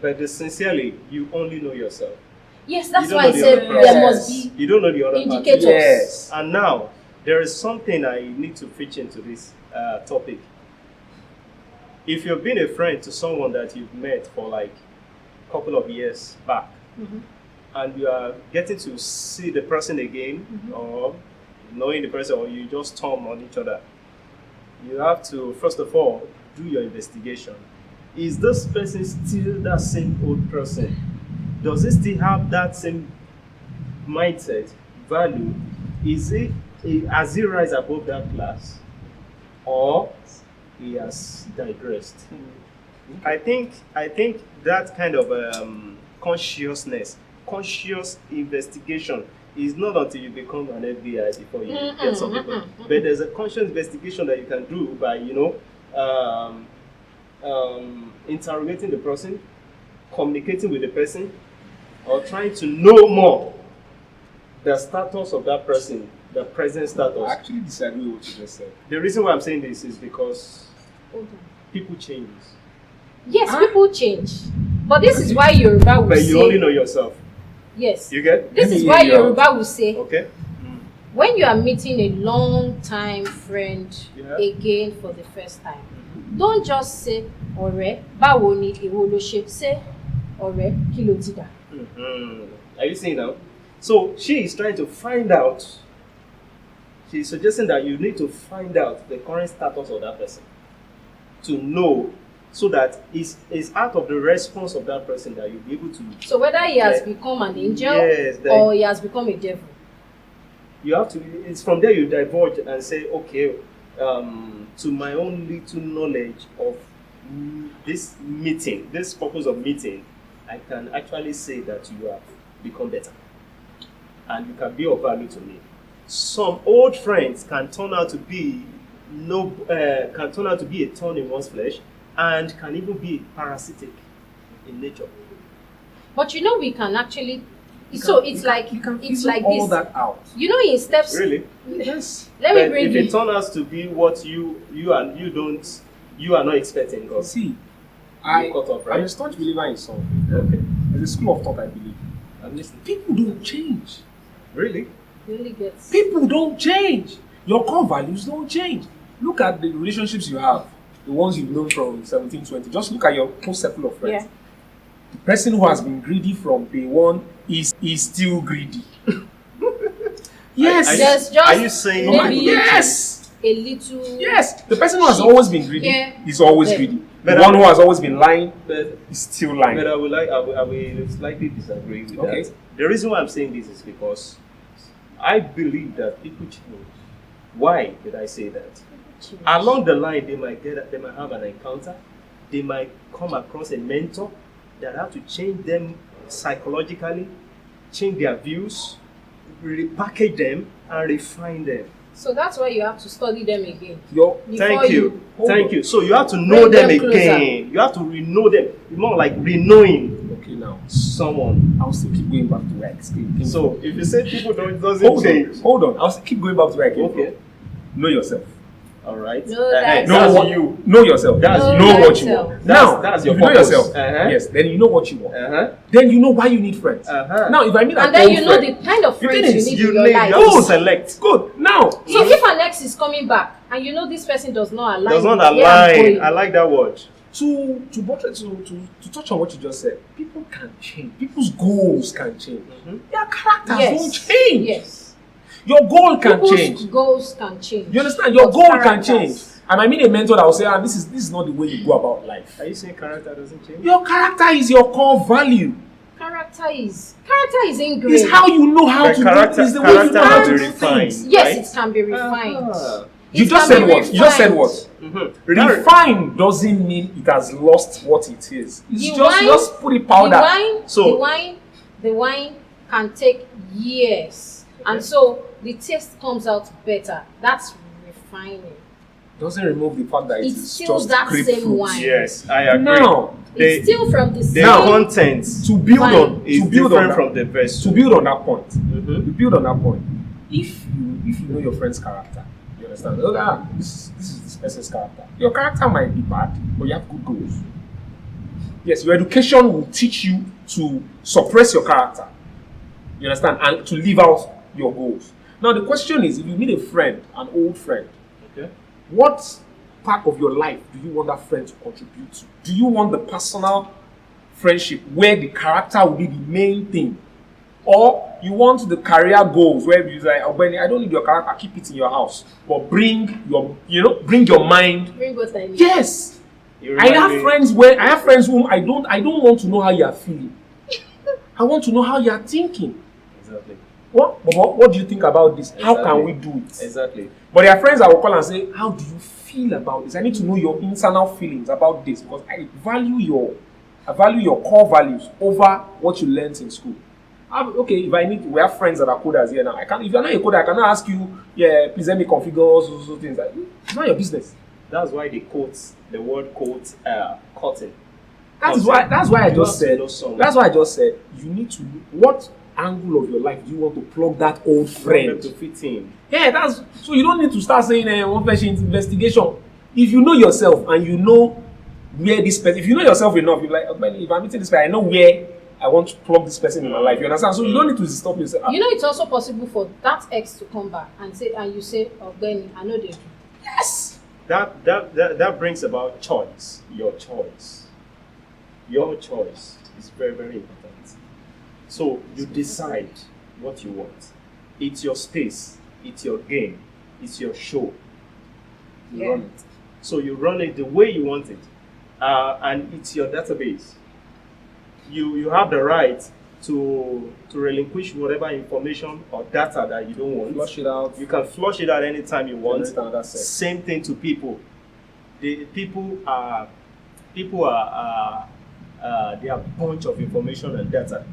but sincerely, you only know yourself. Yes, that's You don't why I know the said other there person. must be You don't know the other indicators. party. Yes. And now, there is something I need to pitch into this topic. If you've been a friend to someone that you've met for like a couple of years back, and you are getting to see the person again, or knowing the person, or you just turn on each other, you have to, first of all, do your investigation. Is this person still that same old person? Does it still have that same mindset, value? Has he rise above that class, or he has digressed? I think that kind of conscious investigation is not until you become an FBI before you get some people. But there's a conscious investigation that you can do by interrogating the person, communicating with the person, or trying to know more the status of that person, the present I status. actually disagree with what you just said. The reason why I'm saying this is because Hold on. people change. Yes, people change, but this is why Yoruba will But you only say know yourself. yes. You get? This Let is me why hear you out. Yoruba will say Okay? when you are meeting a long time friend Yeah. again for the first time, don't just say ọ̀rẹ́ báwo ni èwo ló ṣe, say ọ̀rẹ́ kí ló ti dà. Are you seeing now? So she is trying to find out. She's suggesting that you need to find out the current status of that person to know, so that it's out of the response of that person that you'll be able to. So whether he has Yeah. become an angel Yes, or he has become a devil. You have to. It's from there you divulge and say, okay, to my own little knowledge of this meeting, this purpose of meeting, I can actually say that you have become better, and you can be of value to me. Some old friends can turn out to be a thorn in one's flesh, and can even be parasitic in nature. But you know we can actually. So it's like it's like all this. that out. You know in steps. Really? Yes. Let me But bring if you. it turns out to be what you are not expecting, because See, I cut off, I'm right? a staunch believer in something. Okay. There's a school of thought I believe. I'm listening. People don't change. Really? Really gets. People don't change. Your core values don't change. Look at the relationships you have, the ones you've known from 17, 20. Just look at your close circle of friends. Yeah. The person who has been greedy from day one is still greedy. Yes. There's just Are you saying maybe Yes. a little. Yes. The person who has always been greedy Yeah. is always Yeah. greedy. But The one who has always been lying But, is still lying. but I will slightly disagree with Okay. that. The reason why I'm saying this is because I believe that people change. Why did I say that? Along the line, they might have an encounter. They might come across a mentor that have to change them psychologically, change their views, repackage them, and refine them. So that's why you have to study them again. Your Before Thank you. Hold Thank on. you. So you have to know Bring them them closer. again. You have to re-know them. It's more like re-knowing Okay, now someone. I'll still keep going back to where I came So if you say people doesn't Hold change, on, hold on. I'll still keep going back to where I came okay, from. Know yourself. all right. No, that's- Know that's what you. Know yourself. That's Know know what you yourself. want. That's- Now, that's your if you know purpose. yourself. Uh-huh. Yes, then you know what you want. Uh-huh. Then you know why you need friends. Uh-huh. Now, if I meet And an then old you know friend, the kind of You friends didn't- you need You in your need, life. you have to Good. select. good. Now, So if an ex is coming back and you know this person does not align, Does not with where I'm align. going, I like that word. to touch on what you just said, people can change. People's goals can change. Mhm. Their characters yes, don't change. yes, Your goal can people's change. goals can change. You understand? Your But goal can characters- change. And I mean a mentor that will say, this is not the way you go about life. Are you saying character doesn't change? Your character is your core value. Character is ingrained. It's how you know how But to character- do. It's the way you character know how can to be do refined. things. Yes, right? it can be refined. Ah. You It just can said be what? You just said refined. what? Mhm. Refined doesn't mean it has lost what it is. It's The just wine- just put it powder. So- the wine can take years, and so the taste comes out better. That's refining. doesn't remove the fact that It's it's still just that grapefruit. same wine. Yes, I agree. Now, It's still from the the same. content to build Fine. on, is to build on different that, from the verse. to build on that point, Mhm. to build on that point, if you know your friend's character, you understand. Oh, this is this person's character. Your character might be bad, but you have good goals. Yes, your education will teach you to suppress your character. You understand, and to live out your goals. Now the question is, if you meet a friend, an old friend, Okay. what part of your life do you want that friend to contribute to? Do you want the personal friendship where the character will be the main thing? Or you want the career goals where you say, oh, Benny, I don't need your character, keep it in your house. But bring your mind. Bring what I need. Yes. You I remind have me- friends whom I don't want to know how you are feeling. I want to know how you are thinking. Exactly. What do you think about this? How Exactly. can we do it? Exactly. But there are friends I will call and say, how do you feel about this? I need to know your internal feelings about this because I value your core values over what you learned in school. Okay, we have friends that are coders here now. If you're not a coder, I cannot ask you, yeah, please let me configure so things. Like, it's not your business. That's why the word quote, cutting. That's why I You just have to said. know someone. That's why I just said you need to. What angle of your life do you want to plug that old friend? To fit in. Yeah, that's so you don't need to start saying one person investigation. If you know yourself and you know where this person, if you know yourself enough, you're like, okay, if I'm meeting this person, I know where I want to plug this person in my life. You understand? So you don't need to stop yourself. You know, it's also possible for that ex to come back and you say, oh, Benny, I know they do. Yes. That brings about choice. Your choice. Your choice is very, very important. So you decide what you want. It's your space. It's your game. It's your show. You Yeah. run it. So you run it the way you want it. And it's your database. You have the right to relinquish whatever information or data that you don't want. Flush it out. You can flush it out anytime you want. Generate another set. Same thing to people. People are they are a bunch of information and data.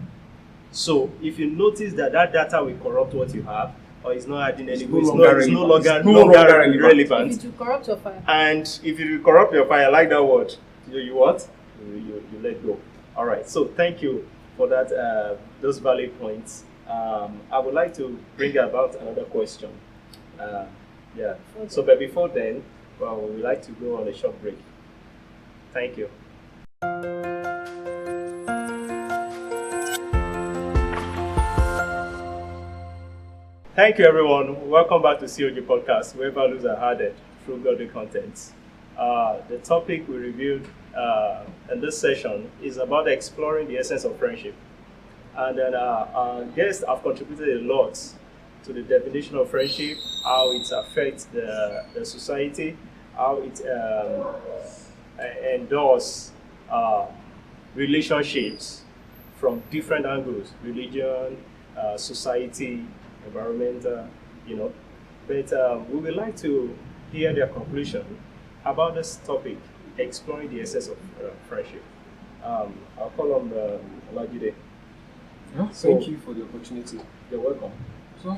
So if you notice that data will corrupt what you have, or it's not adding any no it's longer no relevant. longer It's no longer relevant. relevant. If it will corrupt your fire. And if you corrupt your fire, I like that word. You what? You let go. All right. So thank you for that. Those valid points. I would like to bring about another question. Yeah. So, but before then, well, we would like to go on a short break. Thank you. Thank you, everyone. Welcome back to COG Podcast, where values are added through godly content. The topic we reviewed in this session is about exploring the essence of friendship. And then our guests have contributed a lot to the definition of friendship, how it affects the society, how it endorses relationships from different angles, religion, society, environmental, But we would like to hear their conclusion about this topic, exploring the essence of friendship. I'll call on Olajide. Thank you for the opportunity. You're welcome. So,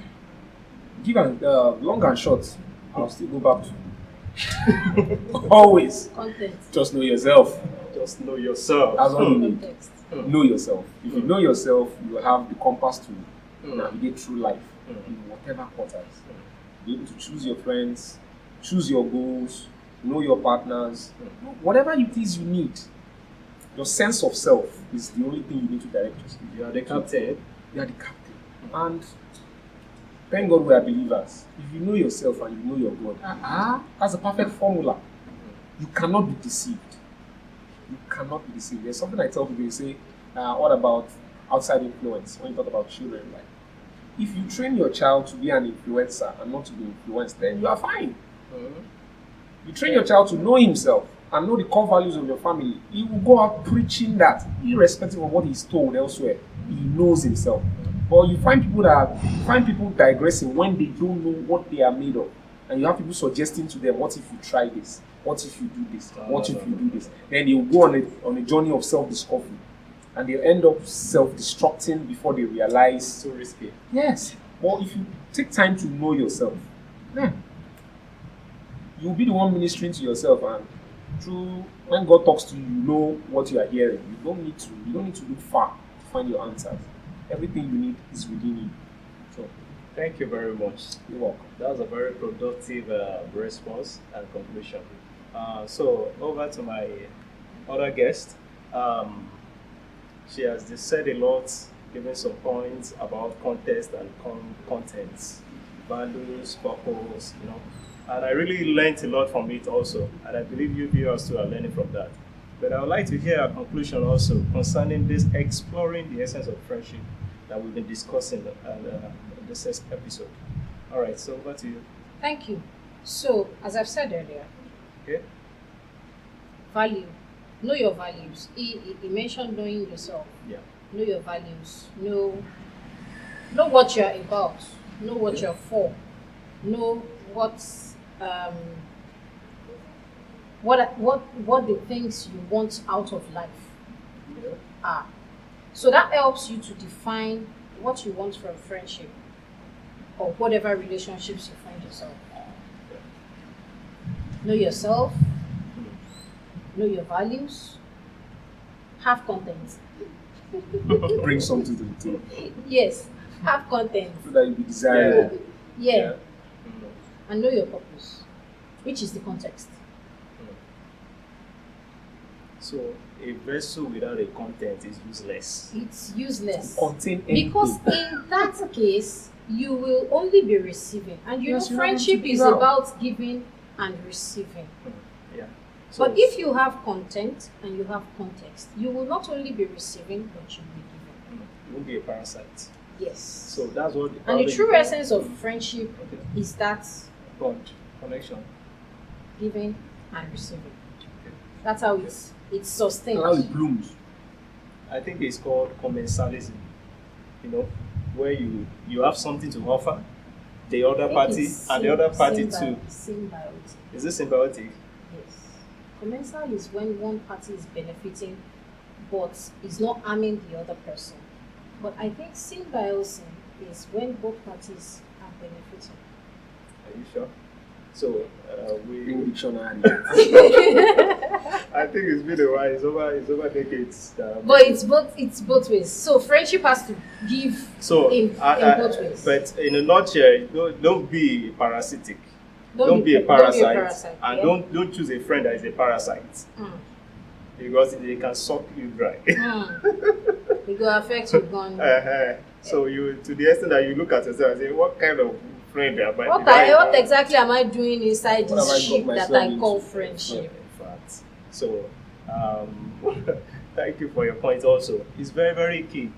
given long and short, I'll still go back to always Content. just know yourself. Just know yourself. That's all you need. Context. Know yourself. If you know yourself, you will have the compass to navigate through life in whatever quarters. Be able to choose your friends, choose your goals, know your partners, whatever it is you need. Your sense of self is the only thing you need to direct yourself. You are the captain. You are the captain. And thank God we are believers. If you know yourself and you know your God, that's a perfect formula. You cannot be deceived. You cannot be deceived. There's something I tell people, you say, what about outside influence? When you talk about children, like, if you train your child to be an influencer and not to be influenced, then you are fine. You train your child to know himself and know the core values of your family. He will go out preaching that, irrespective of what he's told elsewhere. He knows himself. But you find people digressing when they don't know what they are made of, and you have people suggesting to them, "What if you try this? What if you do this? What if you do this?" Then they will go on a journey of self-discovery, and they end up self-destructing before they realize. So risky. Yes. But if you take time to know yourself, then you'll be the one ministering to yourself, and through when God talks to you, you know what you are hearing. You don't need to look far to find your answers. Everything you need is within you. So Thank you very much. you're welcome. That was a very productive response and conclusion. So over to my other guest. She has just said a lot, given some points about context and contents, values, purpose, And I really learned a lot from it also, and I believe you viewers too are learning from that. But I would like to hear a conclusion also concerning this exploring the essence of friendship that we've been discussing in this episode. All right, so over to you. Thank you. So, as I've said earlier, Okay. value. Know your values. He mentioned knowing yourself. Yeah. Know your values. Know what you're about. Know what you're for. Know what the things you want out of life are. So that helps you to define what you want from friendship or whatever relationships you find yourself. Know yourself. Know your values. Have content. Bring something to the table Yes, have content. so that you be desirable. Yeah. Mm. And know your purpose, which is the context. So a vessel without a content is useless. It's useless. Contain anything. Because in that case, you will only be receiving. And Yes, you're not friendship going to is give out. about giving and receiving. Yeah. So, But if you have content and you have context, you will not only be receiving, but you will be giving. you won't be a parasite. Yes. So that's what. And the true essence of friendship Okay. is that Bond, connection. giving and receiving. That's how it's sustained. And how it blooms. I think it's called commensalism. Where you have something to offer, the other party and the other party too. Symbiotic. Is this symbiotic? Yes. Commensal is when one party is benefiting but is not harming the other person. But I think symbiosis is when both parties are benefiting. Are you sure? So Bring dictionary. I think it's been a while. It's over decades. But it's both ways. So friendship has to give So in both ways. But in a nutshell, don't be parasitic. Don't be a parasite, and yeah? don't choose a friend that is a parasite Mm. because they can suck you dry. It will affect your gun. So you, to the extent that you look at yourself and say, what kind of friend am I? What exactly am I doing inside What have I this got ship that myself I call into? friendship? In fact, so thank you for your point. Also, it's very, very key.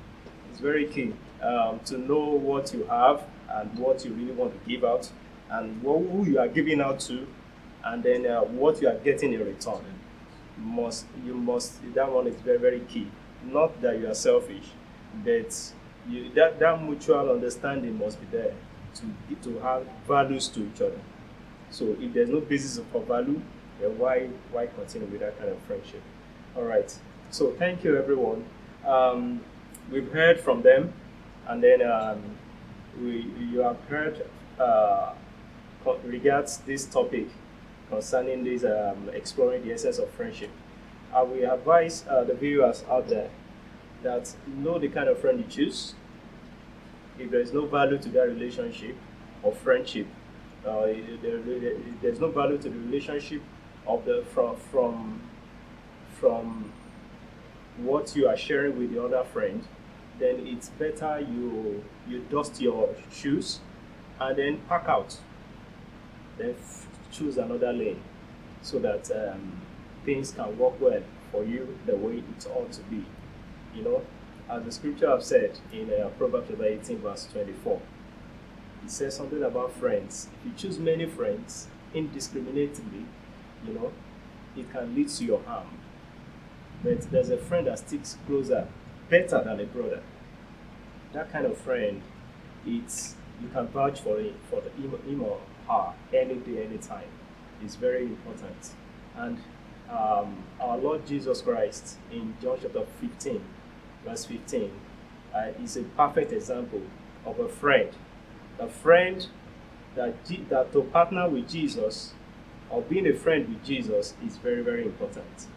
It's very key to know what you have and what you really want to give out, and who you are giving out to, and then what you are getting in return. You must. That one is very, very key. Not that you are selfish, but that mutual understanding must be there to have values to each other. So if there's no basis for value, then why continue with that kind of friendship? All right. So thank you, everyone. We've heard from them, and then you have heard regards this topic concerning this exploring the essence of friendship. I will advise the viewers out there that know the kind of friend you choose. If there is no value to that relationship or friendship, there's no value to the relationship of the from what you are sharing with the other friend, then it's better you dust your shoes and then pack out. Then choose another lane so that things can work well for you the way it ought to be. As the scripture have said in Proverbs 18 verse 24, it says something about friends. If you choose many friends indiscriminately, it can lead to your harm. But there's a friend that sticks closer, better than a brother. That kind of friend, you can vouch for him or her any day, any time. It's very important. And our Lord Jesus Christ in John chapter 15, verse 15, is a perfect example of a friend that to partner with Jesus or being a friend with Jesus is very, very important.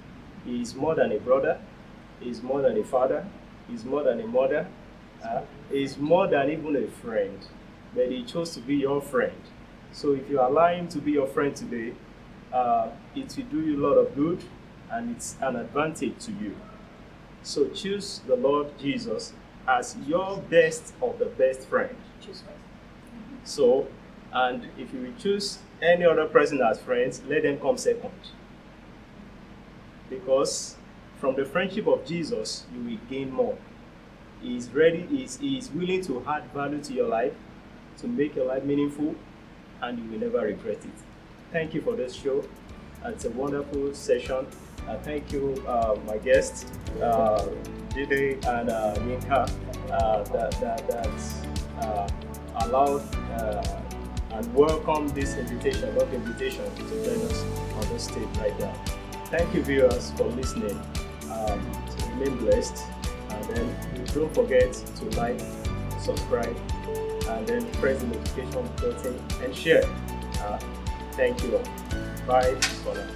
He is more than a brother, he is more than a father, he is more than a mother, he is more than even a friend, but he chose to be your friend. So if you allow him to be your friend today, it will do you a lot of good and it's an advantage to you. So choose the Lord Jesus as your best of the best friend. Choose first. So, and if you will choose any other person as friends, let them come second. Because from the friendship of Jesus, you will gain more. He is ready, he is willing to add value to your life, to make your life meaningful, and you will never regret it. Thank you for this show. It's a wonderful session. Thank you, my guests, Jide and Yinka, that allowed and welcome this invitation, love invitation to join us on this stage right now. Thank you, viewers, for listening. Remain blessed, and then don't forget to like, subscribe, and then press the notification button and share. Thank you all. Bye for now.